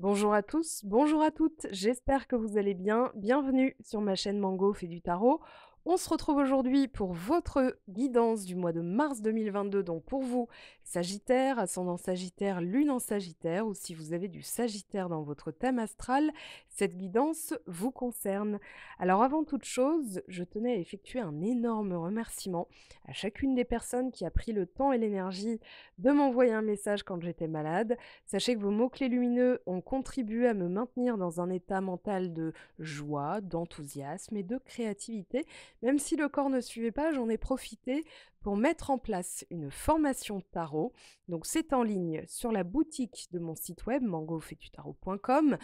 Bonjour à tous, bonjour à toutes, j'espère que vous allez bien. Bienvenue sur ma chaîne Mango fait du tarot. On se retrouve aujourd'hui pour votre guidance du mois de mars 2022. Donc pour vous, Sagittaire, ascendant Sagittaire, lune en Sagittaire, ou si vous avez du Sagittaire dans votre thème astral, cette guidance vous concerne. Alors avant toute chose, je tenais à effectuer un énorme remerciement à chacune des personnes qui a pris le temps et l'énergie de m'envoyer un message quand j'étais malade. Sachez que vos mots-clés lumineux ont contribué à me maintenir dans un état mental de joie, d'enthousiasme et de créativité. Même si le corps ne suivait pas, j'en ai profité pour mettre en place une formation tarot. Donc c'est en ligne sur la boutique de mon site web mangofetutarot.com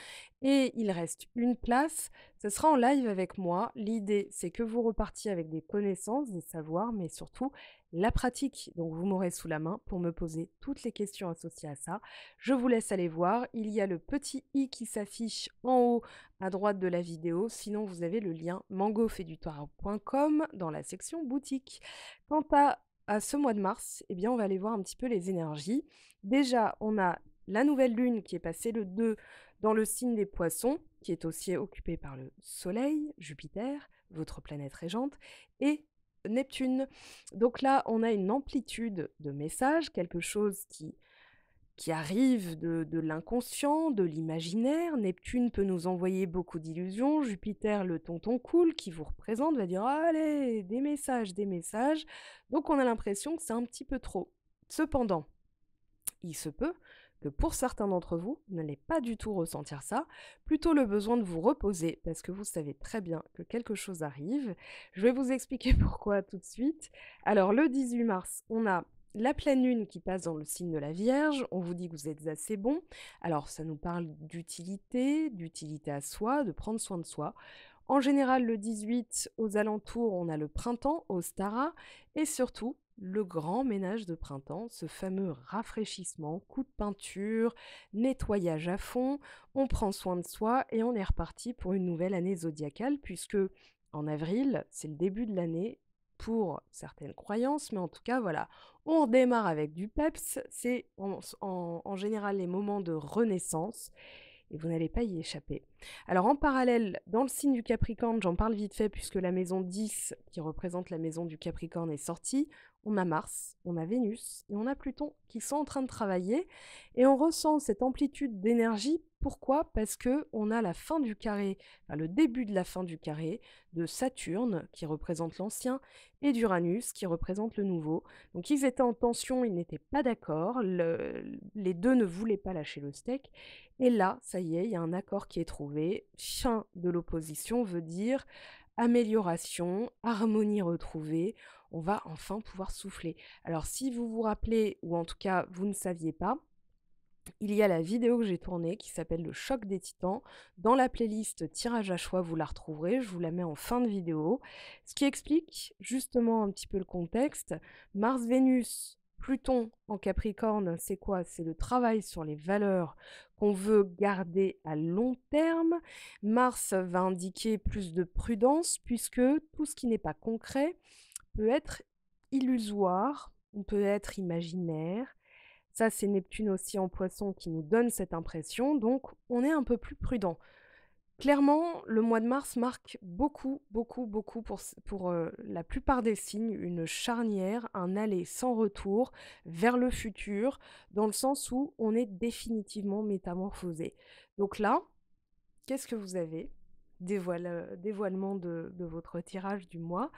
et il reste une place. Ce sera en live avec moi. L'idée, c'est que vous repartiez avec des connaissances, des savoirs, mais surtout la pratique. Donc vous m'aurez sous la main pour me poser toutes les questions associées à ça. Je vous laisse aller voir. Il y a le petit i qui s'affiche en haut à droite de la vidéo. Sinon, vous avez le lien mangofedutarot.com dans la section boutique. Quant à ce mois de mars, eh bien, on va aller voir un petit peu les énergies. Déjà, on a la nouvelle lune qui est passée le 2 dans le signe des poissons, qui est aussi occupée par le Soleil, Jupiter, votre planète régente, et Neptune. Donc là, on a une amplitude de messages, quelque chose qui arrive de l'inconscient, de l'imaginaire. Neptune peut nous envoyer beaucoup d'illusions. Jupiter, le tonton cool qui vous représente, va dire allez, des messages, des messages. Donc on a l'impression que c'est un petit peu trop. Cependant, il se peut que pour certains d'entre vous, vous n'allez pas du tout ressentir ça, plutôt le besoin de vous reposer, parce que vous savez très bien que quelque chose arrive. Je vais vous expliquer pourquoi tout de suite. Alors le 18 mars, on a la pleine lune qui passe dans le signe de la Vierge, on vous dit que vous êtes assez bon. Alors ça nous parle d'utilité à soi, de prendre soin de soi. En général, le 18, aux alentours, on a le printemps, Ostara, et surtout, le grand ménage de printemps, ce fameux rafraîchissement, coup de peinture, nettoyage à fond, on prend soin de soi et on est reparti pour une nouvelle année zodiacale, puisque en avril, c'est le début de l'année pour certaines croyances, mais en tout cas, voilà, on redémarre avec du peps, c'est en général les moments de renaissance, et vous n'allez pas y échapper. Alors en parallèle, dans le signe du Capricorne, j'en parle vite fait puisque la maison 10, qui représente la maison du Capricorne, est sortie, on a Mars, on a Vénus et on a Pluton qui sont en train de travailler et on ressent cette amplitude d'énergie. Pourquoi? Parce que on a la fin du carré, enfin le début de la fin du carré de Saturne qui représente l'ancien et d'Uranus qui représente le nouveau. Donc ils étaient en tension, ils n'étaient pas d'accord, les deux ne voulaient pas lâcher le steak et là, ça y est, il y a un accord qui est trouvé. Fin de l'opposition veut dire amélioration, harmonie retrouvée. On va enfin pouvoir souffler. Alors si vous vous rappelez, ou en tout cas vous ne saviez pas, il y a la vidéo que j'ai tournée qui s'appelle Le choc des titans. Dans la playlist tirage à choix, vous la retrouverez. Je vous la mets en fin de vidéo. Ce qui explique justement un petit peu le contexte. Mars-Vénus, Pluton en Capricorne, c'est quoi? C'est le travail sur les valeurs qu'on veut garder à long terme. Mars va indiquer plus de prudence puisque tout ce qui n'est pas concret peut être illusoire, on peut être imaginaire. Ça, c'est Neptune aussi en Poisson qui nous donne cette impression, donc on est un peu plus prudent. Clairement, le mois de mars marque beaucoup, beaucoup, beaucoup pour la plupart des signes, une charnière, un aller sans retour vers le futur, dans le sens où on est définitivement métamorphosé. Donc là, qu'est-ce que vous avez? Dévoilement de votre tirage du mois.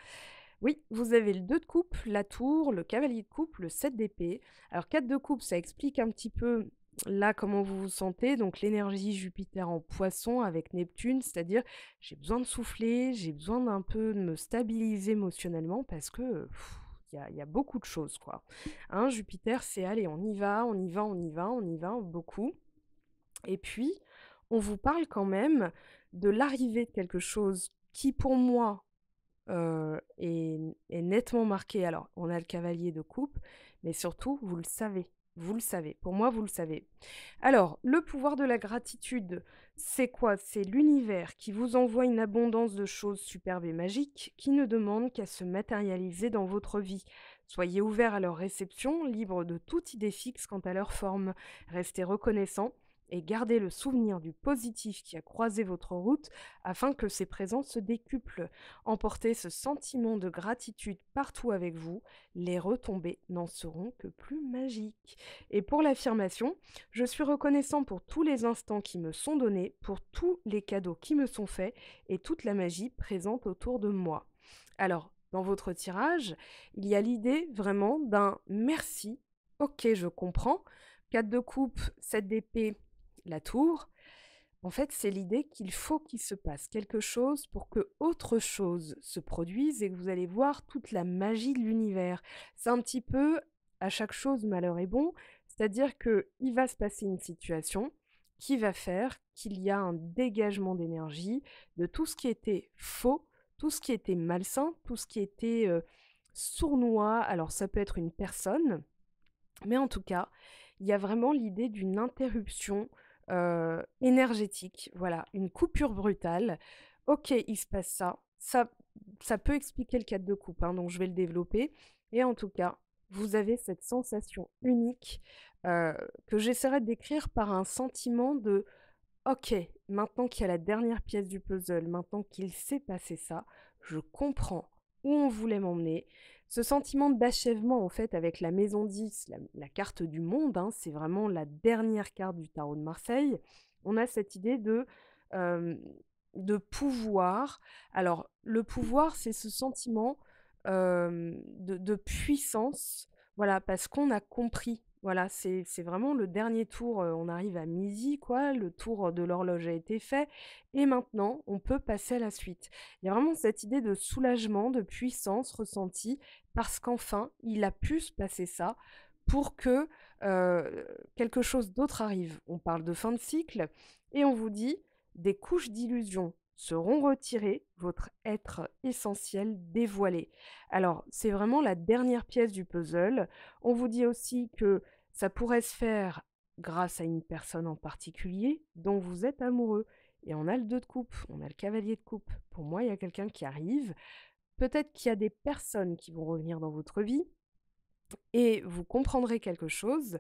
Oui, vous avez le 2 de coupe, la tour, le cavalier de coupe, le 7 d'épée. Alors 4 de coupe, ça explique un petit peu là comment vous vous sentez, donc l'énergie Jupiter en poisson avec Neptune, c'est-à-dire j'ai besoin de souffler, j'ai besoin d'un peu de me stabiliser émotionnellement parce que il y a beaucoup de choses quoi. Hein, Jupiter, c'est allez, on y va, on y va, on y va, on y va beaucoup. Et puis, on vous parle quand même de l'arrivée de quelque chose qui pour moi est nettement marqué. Alors, on a le cavalier de coupe, mais surtout, vous le savez. Vous le savez. Pour moi, vous le savez. Alors, le pouvoir de la gratitude, c'est quoi? C'est l'univers qui vous envoie une abondance de choses superbes et magiques qui ne demandent qu'à se matérialiser dans votre vie. Soyez ouverts à leur réception, libres de toute idée fixe quant à leur forme. Restez reconnaissants et gardez le souvenir du positif qui a croisé votre route afin que ces présences se décuplent. Emportez ce sentiment de gratitude partout avec vous, les retombées n'en seront que plus magiques. Et pour l'affirmation, je suis reconnaissant pour tous les instants qui me sont donnés, pour tous les cadeaux qui me sont faits et toute la magie présente autour de moi. Alors, dans votre tirage, il y a l'idée vraiment d'un merci. Ok, je comprends. 4 de coupe, 7 d'épée, la tour. En fait, c'est l'idée qu'il faut qu'il se passe quelque chose pour que autre chose se produise et que vous allez voir toute la magie de l'univers. C'est un petit peu à chaque chose malheur est bon, c'est-à-dire que il va se passer une situation qui va faire qu'il y a un dégagement d'énergie de tout ce qui était faux, tout ce qui était malsain, tout ce qui était sournois. Alors ça peut être une personne, mais en tout cas, il y a vraiment l'idée d'une interruption, énergétique, voilà, une coupure brutale. OK, il se passe ça, ça peut expliquer le 4 de coupe, hein, donc je vais le développer et en tout cas, vous avez cette sensation unique, que j'essaierai de décrire par un sentiment de: OK, maintenant qu'il y a la dernière pièce du puzzle, maintenant qu'il s'est passé ça, je comprends où on voulait m'emmener. Ce sentiment d'achèvement, en fait, avec la maison 10, la carte du monde, hein, c'est vraiment la dernière carte du tarot de Marseille. On a cette idée euh, de pouvoir. Alors, le pouvoir, c'est ce sentiment de puissance, voilà, parce qu'on a compris. Voilà, c'est vraiment le dernier tour, on arrive à midi quoi, le tour de l'horloge a été fait et maintenant on peut passer à la suite. Il y a vraiment cette idée de soulagement, de puissance ressentie parce qu'enfin, il a pu se passer ça pour que, quelque chose d'autre arrive. On parle de fin de cycle et on vous dit: «Des couches d'illusions seront retirées, votre être essentiel dévoilé». Alors, c'est vraiment la dernière pièce du puzzle. On vous dit aussi que ça pourrait se faire grâce à une personne en particulier dont vous êtes amoureux. Et on a le 2 de coupe, on a le cavalier de coupe. Pour moi, il y a quelqu'un qui arrive. Peut-être qu'il y a des personnes qui vont revenir dans votre vie et vous comprendrez quelque chose.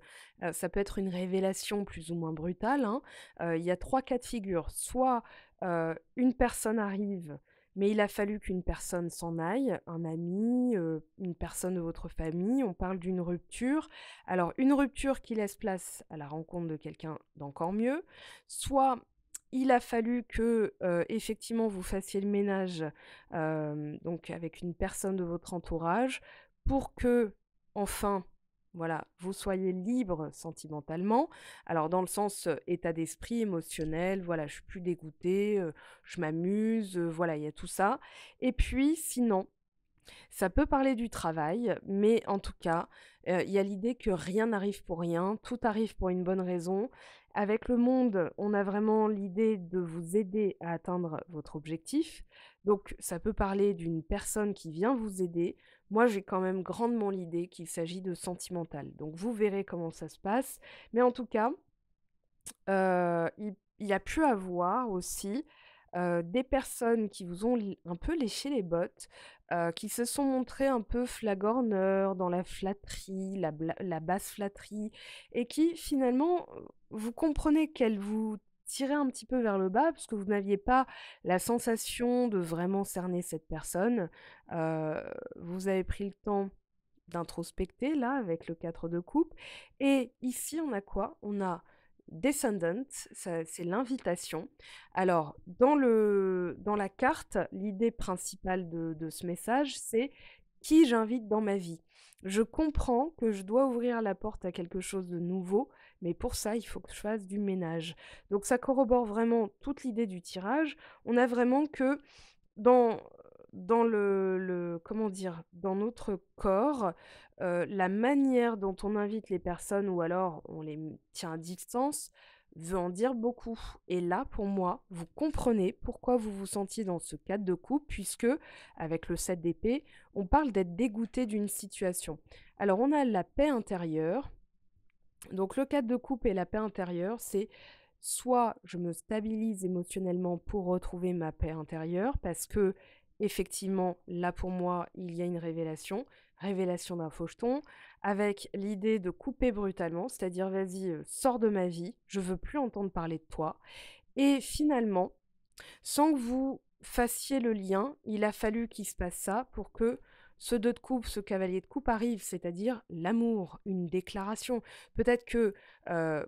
Ça peut être une révélation plus ou moins brutale, hein. Il y a 3 cas de figure. Soit, une personne arrive, mais il a fallu qu'une personne s'en aille, un ami, une personne de votre famille. On parle d'une rupture. Alors une rupture qui laisse place à la rencontre de quelqu'un d'encore mieux. Soit il a fallu que, effectivement vous fassiez le ménage, donc avec une personne de votre entourage pour que enfin, voilà, vous soyez libre sentimentalement. Alors dans le sens, état d'esprit, émotionnel, voilà, je suis plus dégoûtée, je m'amuse, voilà, il y a tout ça. Et puis sinon, ça peut parler du travail, mais en tout cas, il y a l'idée que rien n'arrive pour rien, tout arrive pour une bonne raison. Avec le monde, on a vraiment l'idée de vous aider à atteindre votre objectif. Donc ça peut parler d'une personne qui vient vous aider. Moi, j'ai quand même grandement l'idée qu'il s'agit de sentimental. Donc vous verrez comment ça se passe. Mais en tout cas, il y a pu avoir aussi, des personnes qui vous ont un peu léché les bottes, qui se sont montrées un peu flagorneurs dans la flatterie, la basse flatterie et qui finalement, vous comprenez qu'elles vous tiraient un petit peu vers le bas parce que vous n'aviez pas la sensation de vraiment cerner cette personne. Heu, Vous avez pris le temps d'introspecter là avec le 4 de coupe et ici on a quoi? On a Descendant, ça c'est l'invitation. Alors dans la carte, l'idée principale de ce message, c'est: «Qui j'invite dans ma vie?» Je comprends que je dois ouvrir la porte à quelque chose de nouveau, mais pour ça, il faut que je fasse du ménage. Donc ça corrobore vraiment toute l'idée du tirage. On a vraiment que dans dans le comment dire? Dans notre corps, la manière dont on invite les personnes ou alors on les tient à distance, veut en dire beaucoup et là, pour moi, vous comprenez pourquoi vous vous sentiez dans ce cadre de couple puisque, avec le 7 d'épée, on parle d'être dégoûté d'une situation. Alors on a la paix intérieure, donc le cadre de coupe et la paix intérieure, c'est soit je me stabilise émotionnellement pour retrouver ma paix intérieure parce que effectivement, là pour moi, il y a une révélation. révélation d'un faucheton, avec l'idée de couper brutalement, c'est-à-dire: «Vas-y, sors de ma vie, je veux plus entendre parler de toi» et finalement, sans que vous fassiez le lien, il a fallu qu'il se passe ça pour que ce 2 de coupe, ce cavalier de coupe arrive, c'est-à-dire l'amour, une déclaration. Peut-être que,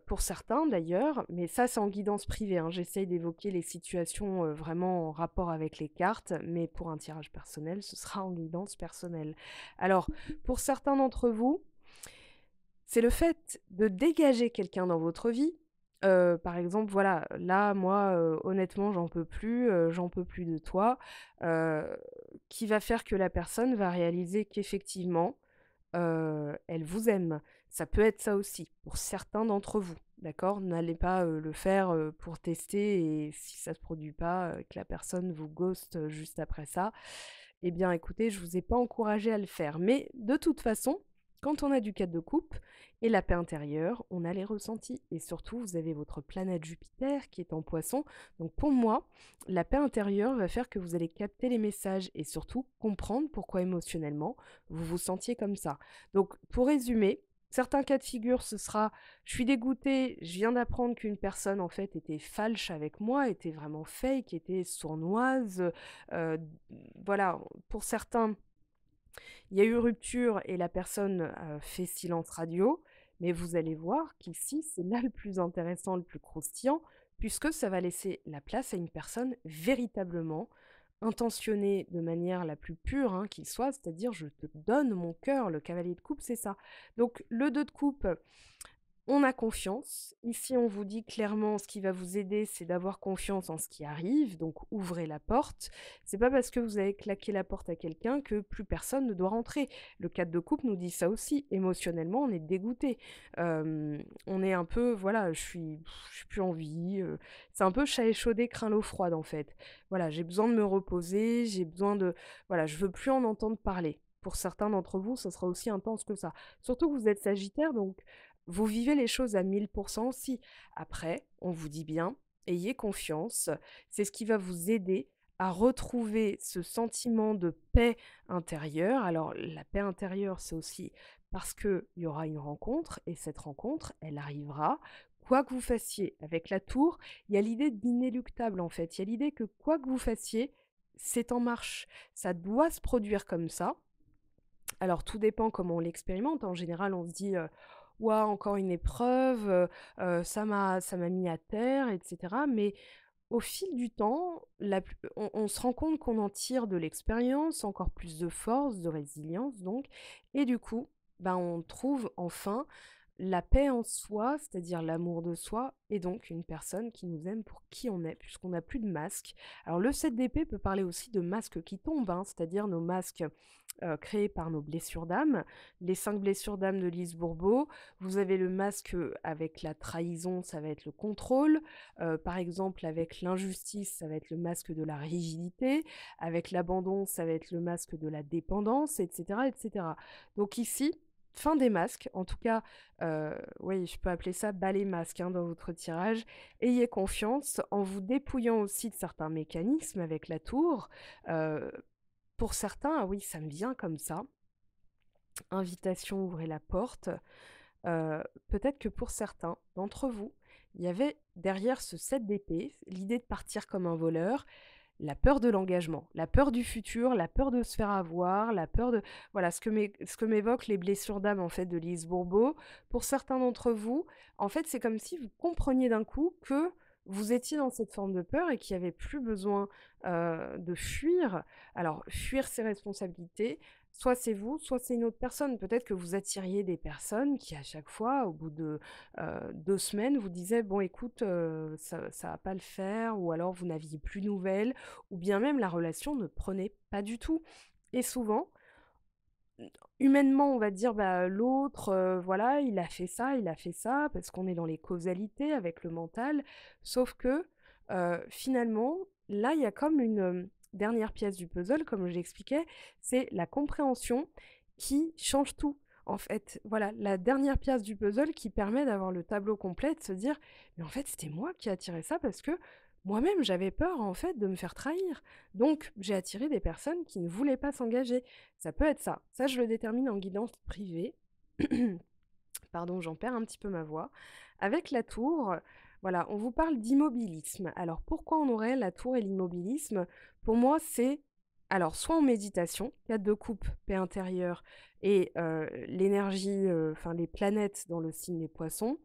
pour certains d'ailleurs, mais ça c'est en guidance privée, hein, j'essaye d'évoquer les situations, vraiment en rapport avec les cartes, mais pour un tirage personnel, ce sera en guidance personnelle. Alors, pour certains d'entre vous, c'est le fait de dégager quelqu'un dans votre vie, par exemple, voilà, là, moi, honnêtement, j'en peux plus de toi, heu, qui va faire que la personne va réaliser qu'effectivement, elle vous aime. Ça peut être ça aussi, pour certains d'entre vous, d'accord? N'allez pas, le faire, pour tester et si ça se produit pas, que la personne vous ghost, juste après ça, eh bien, écoutez, je vous ai pas encouragé à le faire. Mais de toute façon, quand on a du 4 de coupe et la paix intérieure, on a les ressentis et surtout, vous avez votre planète Jupiter qui est en Poisson. Donc pour moi, la paix intérieure va faire que vous allez capter les messages et surtout comprendre pourquoi émotionnellement vous vous sentiez comme ça. Donc pour résumer, certains cas de figure, ce sera: «Je suis dégoûtée, je viens d'apprendre qu'une personne en fait était falche avec moi, était vraiment fake, était sournoise», heu, voilà, pour certains, il y a eu rupture et la personne, fait silence radio, mais vous allez voir qu'ici, c'est là le plus intéressant, le plus croustillant, puisque ça va laisser la place à une personne véritablement intentionnée de manière la plus pure, hein, qu'il soit, c'est-à-dire: «Je te donne mon cœur». Le cavalier de coupe, c'est ça. Donc le 2 de coupe, on a confiance. Ici, on vous dit clairement ce qui va vous aider, c'est d'avoir confiance en ce qui arrive, donc ouvrez la porte. C'est pas parce que vous avez claqué la porte à quelqu'un que plus personne ne doit rentrer. Le 4 de coupe nous dit ça aussi. Émotionnellement, on est dégoûté. On est un peu, voilà, je suis plus en vie. C'est un peu chat échaudé craint l'eau froide en fait. Voilà, j'ai besoin de me reposer, j'ai besoin de, voilà, je veux plus en entendre parler. Pour certains d'entre vous, ça sera aussi intense que ça. Surtout que vous êtes Sagittaire, donc vous vivez les choses à 1000% aussi. Après, on vous dit bien, ayez confiance, c'est ce qui va vous aider à retrouver ce sentiment de paix intérieure. Alors la paix intérieure, c'est aussi parce qu'il y aura une rencontre et cette rencontre, elle arrivera. Quoi que vous fassiez avec la tour, il y a l'idée d'inéluctable en fait. Il y a l'idée que quoi que vous fassiez, c'est en marche. Ça doit se produire comme ça. Alors tout dépend comment on l'expérimente. En général, on se dit, «Ouah, encore une épreuve, ça m'a mis à terre» et cetera. Mais au fil du temps, on se rend compte qu'on en tire de l'expérience, encore plus de force, de résilience donc et du coup, ben, on trouve enfin la paix en soi, c'est-à-dire l'amour de soi et donc une personne qui nous aime pour qui on est, puisqu'on n'a plus de masque. Alors le 7 d'épée peut parler aussi de masques qui tombent, hein, c'est-à-dire nos masques, créés par nos blessures d'âme. Les 5 blessures d'âme de Lise Bourbeau. Vous avez le masque, avec la trahison, ça va être le contrôle. Par exemple, avec l'injustice, ça va être le masque de la rigidité. Avec l'abandon, ça va être le masque de la dépendance, et cetera, et cetera. Donc ici, fin des masques, en tout cas, oui, je peux appeler ça balai masque, hein, dans votre tirage. Ayez confiance en vous dépouillant aussi de certains mécanismes avec la tour. Heu, pour certains, ah oui, ça me vient comme ça, invitation, ouvrez la porte. Peut-être que pour certains d'entre vous, il y avait derrière ce 7 d'épée, l'idée de partir comme un voleur, la peur de l'engagement, la peur du futur, la peur de se faire avoir, la peur de, voilà, ce que m'évoquent les blessures d'âme, en fait, de Lise Bourbeau. Pour certains d'entre vous, en fait, c'est comme si vous compreniez d'un coup que vous étiez dans cette forme de peur et qu'il y avait plus besoin, de fuir. Alors fuir ses responsabilités, soit c'est vous, soit c'est une autre personne. Peut-être que vous attiriez des personnes qui, à chaque fois, au bout de, 2 semaines, vous disaient: «Bon écoute, ça va pas le faire» ou alors vous n'aviez plus de nouvelles ou bien même la relation ne prenait pas du tout et souvent, humainement, on va dire: «Bah, l'autre, voilà, il a fait ça» parce qu'on est dans les causalités avec le mental. Sauf que, finalement, là, il y a comme une, dernière pièce du puzzle, comme je l'expliquais, c'est la compréhension qui change tout. En fait, voilà, la dernière pièce du puzzle qui permet d'avoir le tableau complet, de se dire: «Mais en fait, c'était moi qui a attiré ça parce que moi-même, j'avais peur, en fait, de me faire trahir. Donc, j'ai attiré des personnes qui ne voulaient pas s'engager. Ça peut être ça. Ça, je le détermine en guidance privée. Pardon, j'en perds un petit peu ma voix. Avec la tour, voilà, on vous parle d'immobilisme. Alors, pourquoi on aurait la tour et l'immobilisme? Pour moi, c'est alors soit en méditation, 4 de coupe, paix intérieure et l'énergie, enfin les planètes dans le signe des Poissons,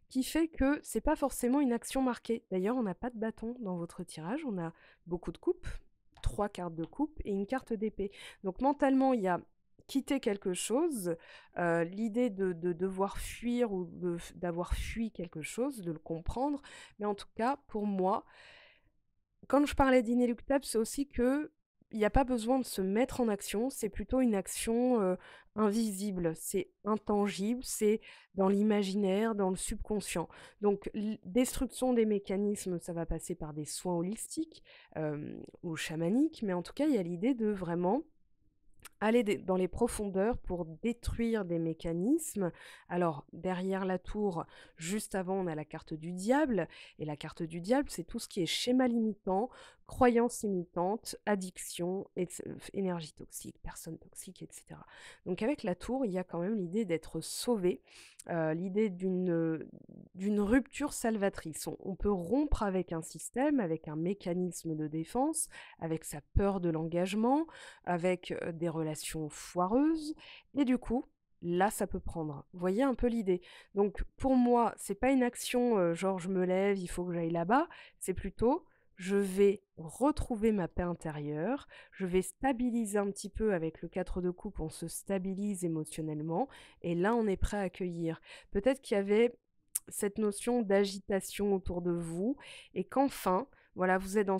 qui fait que c'est pas forcément une action marquée. D'ailleurs, on n'a pas de bâton dans votre tirage, on a beaucoup de coupes, 3 cartes de coupe et une carte d'épée. Donc mentalement, il y a quitter quelque chose, l'idée de devoir fuir ou d'avoir fui quelque chose, de le comprendre. Mais en tout cas, pour moi, quand je parlais d'inéluctable, c'est aussi que il n'y a pas besoin de se mettre en action, c'est plutôt une action, invisible, c'est intangible, c'est dans l'imaginaire, dans le subconscient. Donc destruction des mécanismes, ça va passer par des soins holistiques, ou chamaniques, mais en tout cas, il y a l'idée de vraiment aller dans les profondeurs pour détruire des mécanismes. Alors, derrière la tour, juste avant, on a la carte du diable. Et la carte du diable, c'est tout ce qui est schéma limitant, croyances limitantes, addiction, énergie toxique, personnes toxiques, etc. Donc, avec la tour, il y a quand même l'idée d'être sauvé, l'idée d'une rupture salvatrice. On peut rompre avec un système, avec un mécanisme de défense, avec sa peur de l'engagement, avec des relations foireuses et du coup, là, ça peut prendre. Vous voyez un peu l'idée? Donc pour moi, c'est pas une action, genre je me lève, il faut que j'aille là-bas, c'est plutôt je vais retrouver ma paix intérieure, je vais stabiliser un petit peu avec le 4 de coupe, on se stabilise émotionnellement et là, on est prêt à accueillir. Peut-être qu'il y avait cette notion d'agitation autour de vous et qu'enfin, voilà, vous êtes dans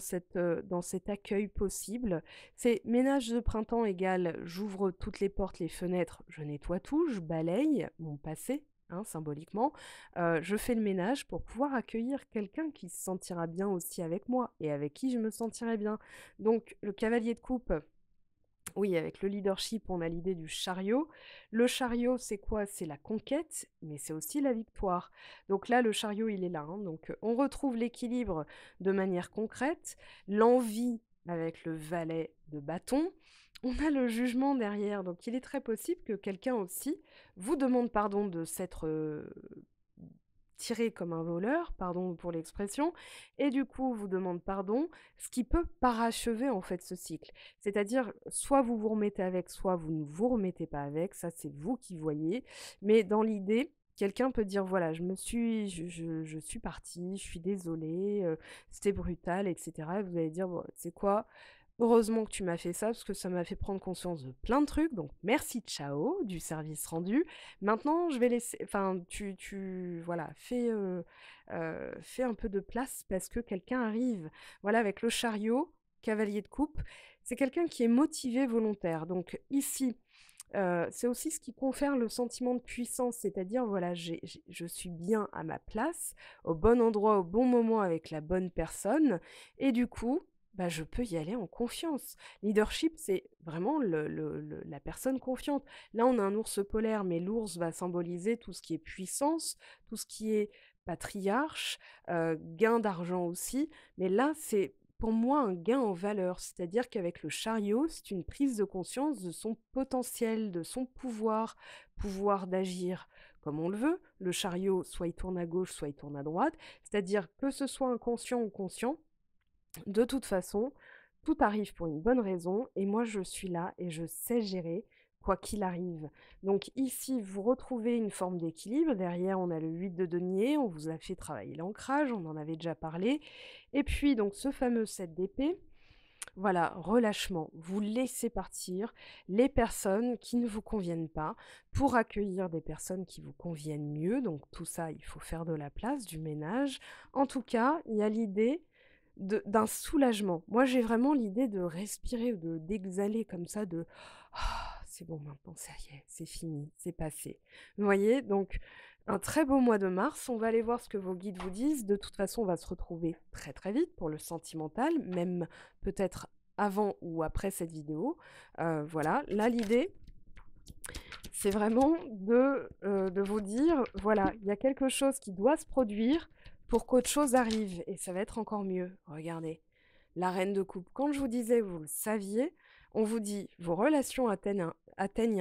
cet accueil possible. C'est ménage de printemps égale j'ouvre toutes les portes, les fenêtres, je nettoie tout, je balaye mon passé, hein, symboliquement. Je fais le ménage pour pouvoir accueillir quelqu'un qui se sentira bien aussi avec moi et avec qui je me sentirai bien. Donc le cavalier de coupe, oui, avec le leadership, on a l'idée du chariot. Le chariot, c'est quoi? C'est la conquête, mais c'est aussi la victoire. Donc là, le chariot, il est là, hein. Donc on retrouve l'équilibre de manière concrète, l'envie avec le valet de bâton. On a le jugement derrière, donc il est très possible que quelqu'un aussi vous demande pardon de s'être tiré comme un voleur, pardon pour l'expression, et du coup vous demande pardon, ce qui peut parachever en fait ce cycle. C'est-à-dire, soit vous vous remettez avec, soit vous ne vous remettez pas avec, ça c'est vous qui voyez, mais dans l'idée, quelqu'un peut dire voilà, je suis partie, je suis désolée, c'était brutal, etc. Et vous allez dire bon, c'est quoi? Heureusement que tu m'as fait ça parce que ça m'a fait prendre conscience de plein de trucs, donc merci, ciao, du service rendu. Maintenant, je vais laisser, enfin, voilà, fais un peu de place parce que quelqu'un arrive. Voilà, avec le chariot, cavalier de coupe, c'est quelqu'un qui est motivé, volontaire. Donc ici, c'est aussi ce qui confère le sentiment de puissance, c'est-à-dire, voilà, je suis bien à ma place, au bon endroit, au bon moment, avec la bonne personne, et du coup, bah, je peux y aller en confiance. Leadership, c'est vraiment la personne confiante. Là, on a un ours polaire, mais l'ours va symboliser tout ce qui est puissance, tout ce qui est patriarche, gain d'argent aussi. Mais là, c'est pour moi un gain en valeur. C'est-à-dire qu'avec le chariot, c'est une prise de conscience de son potentiel, de son pouvoir, pouvoir d'agir comme on le veut. Le chariot, soit il tourne à gauche, soit il tourne à droite. C'est-à-dire que ce soit inconscient ou conscient, de toute façon, tout arrive pour une bonne raison et moi je suis là et je sais gérer quoi qu'il arrive. Donc ici, vous retrouvez une forme d'équilibre. Derrière, on a le 8 de denier, on vous a fait travailler l'ancrage, on en avait déjà parlé. Et puis, donc, ce fameux 7 d'épée, voilà, relâchement. Vous laissez partir les personnes qui ne vous conviennent pas pour accueillir des personnes qui vous conviennent mieux. Donc tout ça, il faut faire de la place, du ménage. En tout cas, il y a l'idée d'un soulagement. Moi, j'ai vraiment l'idée de respirer ou d'exhaler comme ça, de «Ah, c'est bon maintenant, ça y est, c'est fini, c'est passé». Vous voyez? Donc un très beau mois de mars, on va aller voir ce que vos guides vous disent. De toute façon, on va se retrouver très, très vite pour le sentimental, même peut-être avant ou après cette vidéo. Voilà, là l'idée, c'est vraiment de vous dire, voilà, il y a quelque chose qui doit se produire pour qu'autre chose arrive et ça va être encore mieux. Regardez, la reine de coupe. Quand je vous disais, vous le saviez, on vous dit vos relations atteignent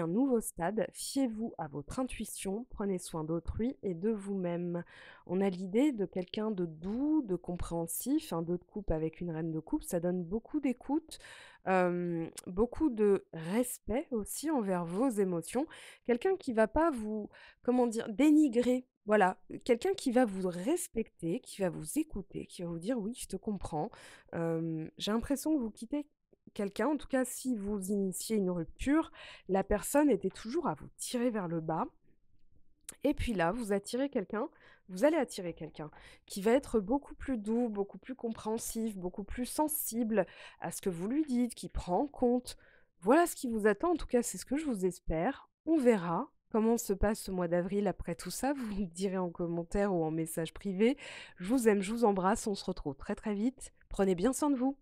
un nouveau stade, fiez-vous à votre intuition, prenez soin d'autrui et de vous-même. On a l'idée de quelqu'un de doux, de compréhensif, un 2 de coupe avec une reine de coupe, ça donne beaucoup d'écoute, beaucoup de respect aussi envers vos émotions. Quelqu'un qui va pas vous, comment dire, dénigrer. Voilà, quelqu'un qui va vous respecter, qui va vous écouter, qui va vous dire: «Oui, je te comprends». J'ai l'impression que vous quittez quelqu'un, en tout cas si vous initiez une rupture, la personne était toujours à vous tirer vers le bas et puis là, vous allez attirer quelqu'un qui va être beaucoup plus doux, beaucoup plus compréhensif, beaucoup plus sensible à ce que vous lui dites, qui prend en compte. Voilà ce qui vous attend, en tout cas c'est ce que je vous espère. On verra comment se passe ce mois d'avril après tout ça, vous me direz en commentaire ou en message privé. Je vous aime, je vous embrasse, on se retrouve très très vite. Prenez bien soin de vous.